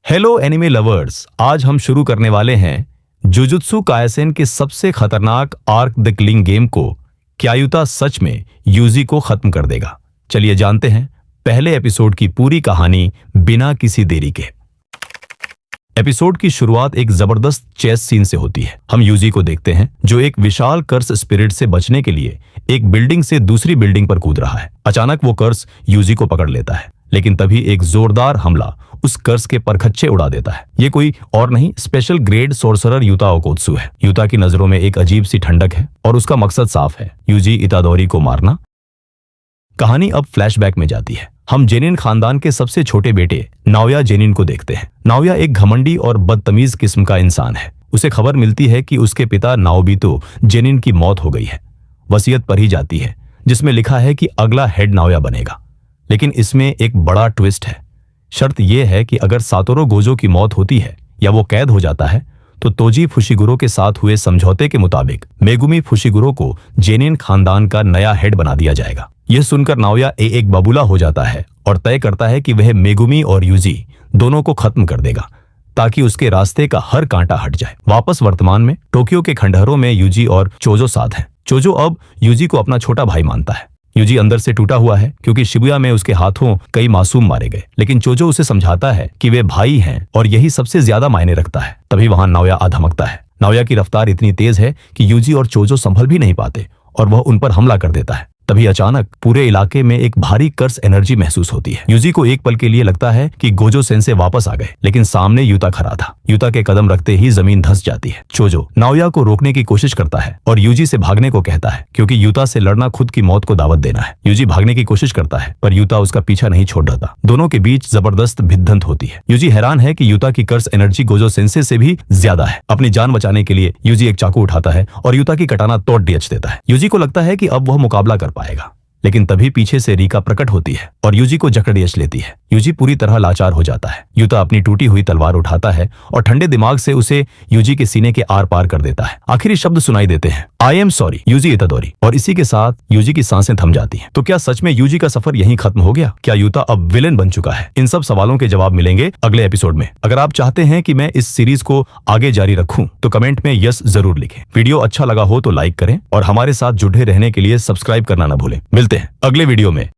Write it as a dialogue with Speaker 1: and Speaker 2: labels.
Speaker 1: Hello anime lovers, आज हम शुरू करने वाले हैं जुजुत्सु काइसेन के सबसे खतरनाक आर्क द किलिंग गेम को। क्या युता सच में यूजी को खत्म कर देगा? चलिए जानते हैं पहले एपिसोड की पूरी कहानी बिना किसी देरी के। एपिसोड की शुरुआत एक जबरदस्त चेस सीन से होती है। हम यूजी को देखते हैं जो एक विशाल कर्स स्पिरिट से बचने के लिए एक बिल्डिंग से दूसरी बिल्डिंग पर कूद रहा है। अचानक वो कर्स यूजी को पकड़ लेता है, लेकिन तभी एक जोरदार हमला उस कर्स के परखच्चे उड़ा देता है। ये कोई और नहीं, स्पेशल ग्रेड सोर्सरर युता ओकोत्सु है। युता की नजरों में एक अजीब सी ठंडक है और उसका मकसद साफ है, यूजी इतादोरी को मारना। कहानी अब फ्लैशबैक में जाती है। हम जेनिन खानदान के सबसे छोटे बेटे नाओया जेनिन को देखते हैं। नाओया एक घमंडी और बदतमीज किस्म का इंसान है। उसे खबर मिलती है कि उसके पिता नाओबितो जेनिन की मौत हो गई है। वसीयत पढ़ी जाती है जिसमें लिखा है कि अगला हेड नाओया बनेगा। लेकिन इसमें एक बड़ा ट्विस्ट है। शर्त यह है कि अगर सातोरो गोजो की मौत होती है या वो कैद हो जाता है तो तोजी फुशिगुरो के साथ हुए समझौते के मुताबिक मेगुमी फुशिगुरो को जेनिन खानदान का नया हेड बना दिया जाएगा। यह सुनकर नाओया एक बबूला हो जाता है और तय करता है कि वह मेगुमी और यूजी दोनों को खत्म कर देगा ताकि उसके रास्ते का हर कांटा हट जाए। वापस वर्तमान में टोक्यो के खंडहरों में यूजी और चोजो साथ हैं। चोजो अब यूजी को अपना छोटा भाई मानता है। यूजी अंदर से टूटा हुआ है क्योंकि शिबुया में उसके हाथों कई मासूम मारे गए, लेकिन चोजो उसे समझाता है कि वे भाई हैं और यही सबसे ज्यादा मायने रखता है। तभी वहां नाओया आ धमकता है। नाओया की रफ्तार इतनी तेज है कि यूजी और चोजो संभल भी नहीं पाते और वह उन पर हमला कर देता है। तभी अचानक पूरे इलाके में एक भारी कर्स एनर्जी महसूस होती है। यूजी को एक पल के लिए लगता है कि गोजो सेंसे वापस आ गए, लेकिन सामने युता खड़ा था। युता के कदम रखते ही जमीन धंस जाती है। चोजो नाओया को रोकने की कोशिश करता है और यूजी से भागने को कहता है क्योंकि युता से लड़ना खुद की मौत को दावत देना है। यूजी भागने की कोशिश करता है पर युता उसका पीछा नहीं छोड़ रहा। दोनों के बीच जबरदस्त भिड़ंत होती है। यूजी हैरान है कि युता की कर्स एनर्जी गोजो सेंसे से भी ज्यादा है। अपनी जान बचाने के लिए यूजी एक चाकू उठाता है और युता की कटाना तोड़ दियच देता है। यूजी को लगता है कि अब वह मुकाबला कर पाएगा, लेकिन तभी पीछे से रीका प्रकट होती है और यूजी को जकड़ियच लेती है। यूजी पूरी तरह लाचार हो जाता है। युता अपनी टूटी हुई तलवार उठाता है और ठंडे दिमाग से उसे यूजी के सीने के आर पार कर देता है। आखिरी शब्द सुनाई देते हैं, आई एम सॉरी यूजी इतादोरी, और इसी के साथ यूजी की सांसें थम जाती हैं। तो क्या सच में यूजी का सफर यहीं खत्म हो गया? क्या युता अब विलेन बन चुका है? इन सब सवालों के जवाब मिलेंगे अगले एपिसोड में। अगर आप चाहते हैं कि मैं इस सीरीज को आगे जारी रखूं तो कमेंट में यस जरूर लिखें। वीडियो अच्छा लगा हो तो लाइक करें और हमारे साथ जुड़े रहने के लिए सब्सक्राइब करना न भूलें। मिलते हैं अगले वीडियो में।